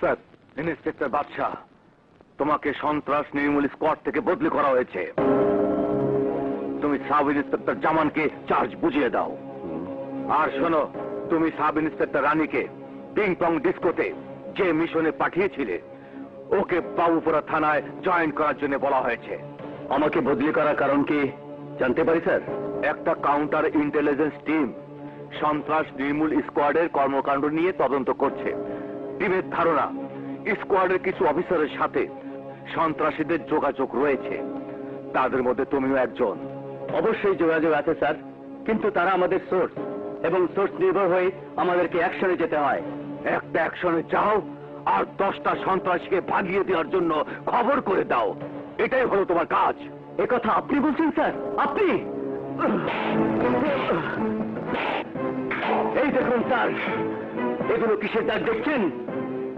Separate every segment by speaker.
Speaker 1: Sir, inspector বাদশাহ, তোমাকে সন্ত্রাস নির্মূল স্কোয়াড থেকে বদলি করা হয়েছে। তুমি সাব ইন্সপেক্টর জামানকে চার্জ বুঝিয়ে দাও। আর শোনো, তুমি সাব ইন্সপেক্টর রানীকে পিং পং ডিস্কোতে যে মিশনে পাঠিয়েছিলে, ওকে বাবুপুরা থানায় জয়েন করার জন্য বলা হয়েছে। আমাকে বদলি করার কারণ কি জানতে পারি স্যার? একটা কাউন্টার ইন্টেলিজেন্স টিম সন্ত্রাস নির্মূল স্কোয়াডের কর্মকাণ্ড নিয়ে তদন্ত করছে। টিমের ধারণা, স্কোয়াডের কিছু অফিসারের সাথে সন্ত্রাসীদের যোগাযোগ রয়েছে। তাদের মধ্যে তুমিও একজন। অবশ্যই যোগাযোগ আছে স্যার, কিন্তু তারা আমাদের সোর্স, এবং সোর্স নির্ভর হয়ে আমাদেরকে অ্যাকশনে যেতে হয়। একটা অ্যাকশনে যাও আর 10টা সন্ত্রাসীকে ভাগিয়ে দেওয়ার জন্য খবর করে দাও। এটাই হলো তোমার কাজ। একথা আপনি বলছেন স্যার? আপনি? এই দেখুন স্যার, এগুলো কিসের দাগ দেখছেন?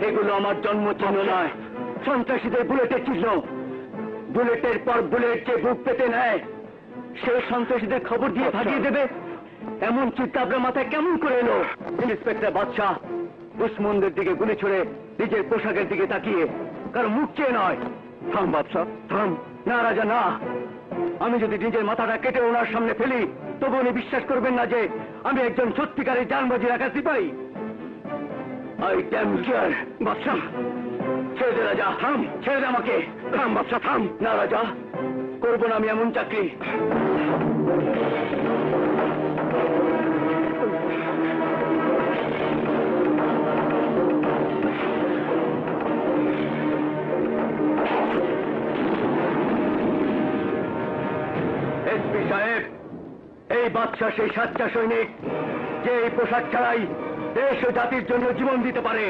Speaker 1: এগুলো আমার জন্ম চিহ্ন নয়, সন্ত্রাসীদের বুলেটের চিহ্ন। বুলেটের পর বুলেট যে বুক পেতে নেয়, সে সন্ত্রাসীদের খবর দিয়ে ভাগিয়ে দেবে, এমন চিন্তা আপনার মাথায় কেমন করে এলো? ইন্সপেক্টর বাদশাহ দুশ্মনদের দিকে গুলি ছুড়ে নিজের পোশাকের দিকে তাকিয়ে কারো মুখ চেয়ে নয়। থাম বাদশাহ, থাম। না রাজা, না। আমি যদি নিজের মাথাটা কেটে ওনার সামনে ফেলি, তবু উনি বিশ্বাস করবেন না যে আমি একজন সত্যিকারের জানবাজি রাখা সিপাহী। I damn care. বাদশাহ, ছেড়ে দে রাজা, থাম। ছেড়ে দে আমাকে। থাম বাদশাহ, থাম। না রাজা, করবো না আমি এমন চাকরি। এসপি সাহেব, এই বাদশাহ সেই সাচ্চা সৈনিক যে এই পোশাক ছাড়াই দেশ ও জাতির জন্য জীবন দিতে পারে।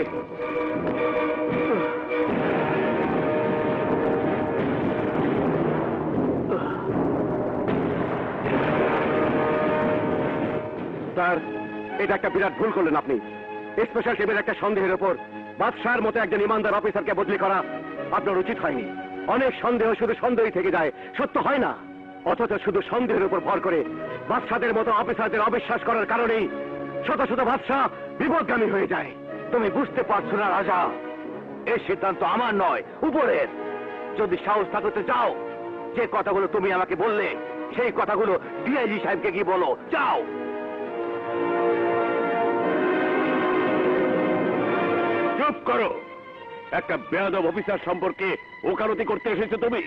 Speaker 1: স্যার, এটা একটা বিরাট ভুল করলেন আপনি। স্পেশাল টিমের একটা সন্দেহের উপর বাদশাহর মতো একজন ইমানদার অফিসারকে বদলি করা আপনার উচিত হয়নি। অনেক সন্দেহ শুধু সন্দেহই থেকে যায়, সত্য হয় না। অথচ শুধু সন্দেহের উপর ভর করে বাদশাদের মতো অফিসারদের অবিশ্বাস করার কারণেই শত শত বাদশাহ বিপদগামী হয়ে যায়। তুমি বুঝতে পারছো না রাজা, এই সিদ্ধান্ত আমার নয়, উপরের। যদি সাহস থাকতে যাও, যে কথাগুলো তুমি আমাকে বললে সেই কথাগুলো ডিআইজি সাহেবকে কি বলো, যাও। চুপ করো। একটা বেয়াদব অফিসার সম্পর্কে ওকালতি করতে এসেছো তুমি,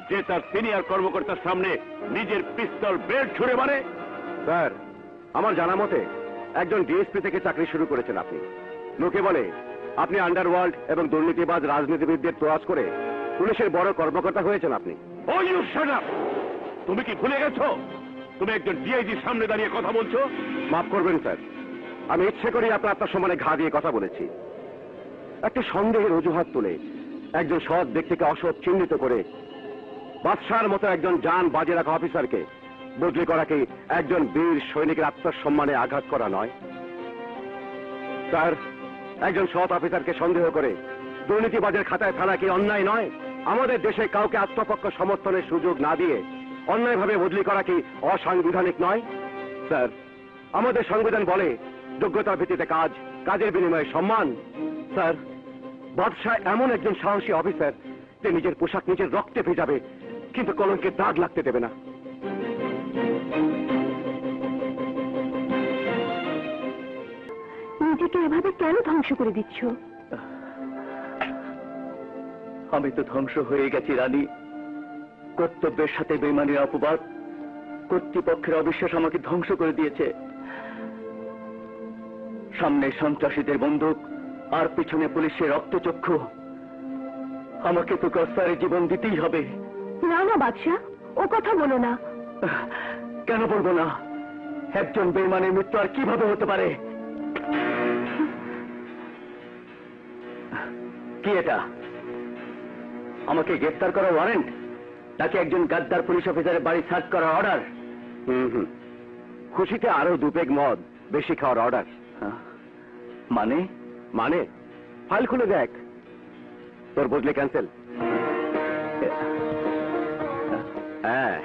Speaker 1: যে তার সিনিয়র কর্মকর্তার সামনে নিজের পিস্তল বের ছুড়ে মারে। স্যার, আমার জানা মতে একজন ডিএসপি থেকে চাকরি শুরু করেছেন আপনি। লোকে বলে আপনি আন্ডারওয়ার্ল্ড এবং দুর্নীতিবাজ রাজনীতিবিদদের তোয়াজ করে পুলিশের বড় কর্মকর্তা হয়েছেন আপনি। ওই ইউ শাট আপ! তুমি কি ভুলে গেছো তুমি একজন ডিআইজির সামনে দাঁড়িয়ে কথা বলছো? মাফ করবেন স্যার, আমি ইচ্ছে করে আপনার আত্মসম্মানে ঘা দিয়ে কথা বলেছি। একটা সন্দেহের অজুহাত তুলে একজন সৎ ব্যক্তিকে অসৎ চিহ্নিত করে বাদশার মতো একজন জান বাজে রাখা অফিসারকে বদলি করা কি একজন বীর সৈনিকের আত্মসম্মানে আঘাত করা নয়? স্যার, একজন সৎ অফিসারকে সন্দেহ করে দুর্নীতিবাজের খাতায় ফেলা কি অন্যায় নয়? আমাদের দেশে কাউকে আত্মপক্ষ সমর্থনের সুযোগ না দিয়ে অন্যায়ভাবে বদলি করা কি অসাংবিধানিক নয়? স্যার, আমাদের সংবিধান বলে যোগ্যতার ভিত্তিতে কাজ, কাজের বিনিময়ে সম্মান। স্যার, বাদশাহ এমন একজন সাহসী অফিসার যে নিজের পোশাক নিজের রক্তে ভেজাবে, কিন্তু কলঙ্কের দাগ লাগতে দেবে না।
Speaker 2: নিজেকে এভাবে কেন ধ্বংস করে দিচ্ছ?
Speaker 1: আমি তো ধ্বংস হয়ে গেছি রানী। কর্তব্যের সাথে বেইমানির অপবাদ, কর্তৃপক্ষের অবিশ্বাস আমাকে ধ্বংস করে দিয়েছে। সামনে সন্ত্রাসীদের বন্দুক আর পিছনে পুলিশের রক্তচক্ষু। আমাকে তো কস্তারে জীবন দিতেই হবে।
Speaker 2: না না বাদশাহ, ও কথা বলো না।
Speaker 1: কেন বলবো না? একজন বেইমানের মৃত্যু আর কিভাবে হতে পারে? কি এটা? আমাকে গ্রেফতার করার ওয়ারেন্ট, নাকি একজন গাদ্দার পুলিশ অফিসারের বাড়ি সার্চ করার অর্ডার? খুশিতে আরো 2 পেগ মদ বেশি খাওয়ার অর্ডার। মানে? মানে ফাইল খুলে দেখ, তোর বদলে ক্যান্সেল। হ্যাঁ,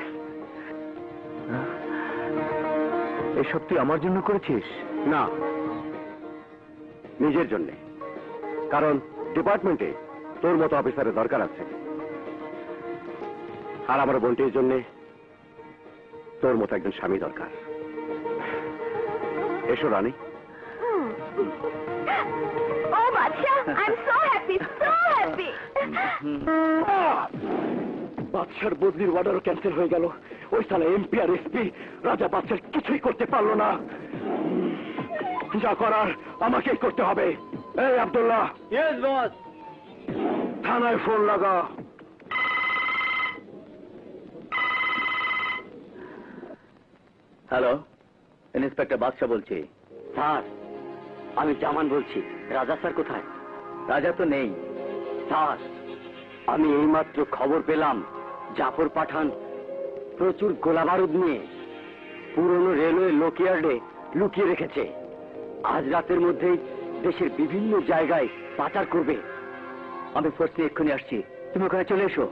Speaker 1: এসব তুই আমার জন্য করেছিস? না, নিজের জন্য। কারণ ডিপার্টমেন্টে তোর মতো অফিসারের দরকার আছে, আর আমার বোনটির জন্য তোর মতো একজন স্বামী দরকার। এসো রানী।
Speaker 2: ও বাদশা, I am so happy, so happy.
Speaker 1: বাদশার বদলির অর্ডারও ক্যান্সেল হয়ে গেল। ওই সালা এমপি আর এসপি রাজা বাদশার কিছুই করতে পারলো না। যা করার আমাকেই করতে হবে। এই আব্দুল্লাহ। Yes boss. থানায় ফোন লাগা।
Speaker 3: হ্যালো, ইন্সপেক্টর বাদশা বলছি।
Speaker 4: স্যার, আমি জামান বলছি। রাজা স্যার কোথায়?
Speaker 3: রাজা তো নেই।
Speaker 4: স্যার, আমি এইমাত্র খবর পেলাম জাফর পাঠান প্রচুর গোলাবারুদ নিয়ে পুরনো রেলওয়ে লোকইয়ার্ডে লুকিয়ে রেখেছে। আজ রাতের মধ্যেই দেশের বিভিন্ন জায়গায় পাচার করবে।
Speaker 3: আমি ফোর্স নিয়ে এক্ষুনি আসছি, তুমি ওখানে চলে এসো।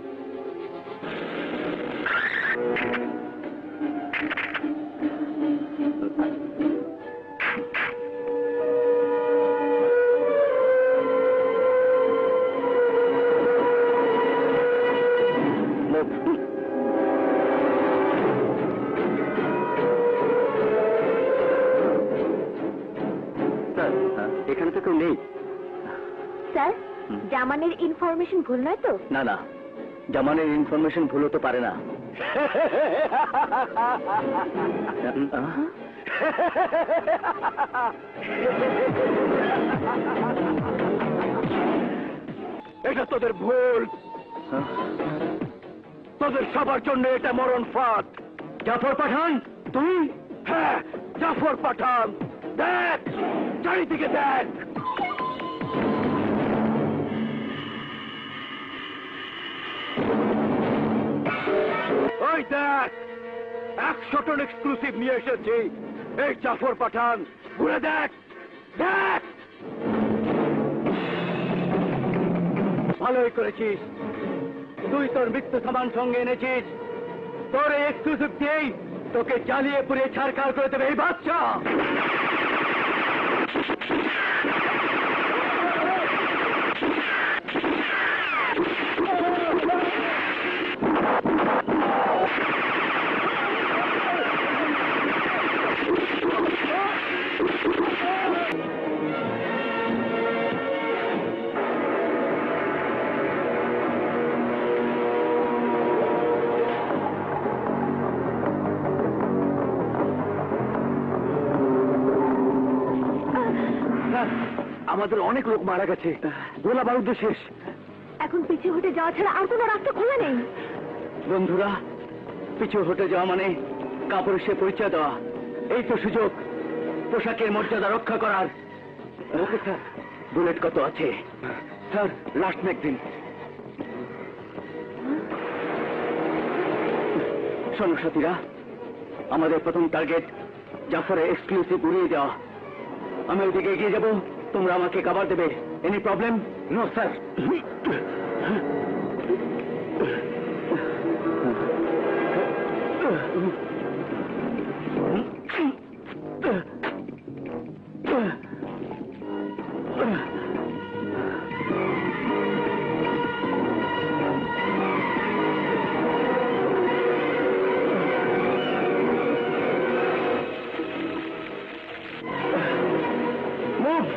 Speaker 4: স্যার, এখানে তো কেউ নেই।
Speaker 2: স্যার, জামানের ইনফরমেশন ভুল নয় তো?
Speaker 3: না না, জামানের ইনফরমেশন ভুল হতে পারে না।
Speaker 1: এটা তোদের ভুল। তোদের সবার জন্য এটা মরণ ফাঁদ। জাফর পাঠান তুই? হ্যাঁ, জাফর পাঠান। দেখ, চারিদিকে দেখ। ওই দেখ, 100 টন এক্সক্লুসিভ নিয়ে এসেছি। এই জাফর পাঠান, ঘুরে দেখ, দেখ। ভালোই করেছিস, তুই তোর মৃত্যু সামান সঙ্গে এনেছিস। তোর এই এক্সক্লুসিভ দিয়েই তোকে জ্বালিয়ে পুড়িয়ে ছাড়খাড় করে দেবে এই বাচ্চা। আমাদের অনেক লোক মারা গেছে, গোলা বারুদ শেষ।
Speaker 2: এখন পিছু হটে যাওয়া ছাড়া আর কোনো রাস্তা খোলা নেই।
Speaker 3: বন্ধুরা, পিছু হটে যাওয়া মানে কাপড়ের সে পরিচয় দেওয়া। এই তো সুযোগ পোশাকের মর্যাদা রক্ষা করার। ওকে স্যার, বুলেট কত আছে?
Speaker 4: Sir, last magazine.
Speaker 3: শোনো সাথীরা, আমাদের প্রথম টার্গেট জাফরের এক্সক্লুসিভ উড়িয়ে দেওয়া। আমি ওইদিকে এগিয়ে যাব, তোমরা আমাকে কভার দেবে। Any problem?
Speaker 4: No sir.
Speaker 1: Move!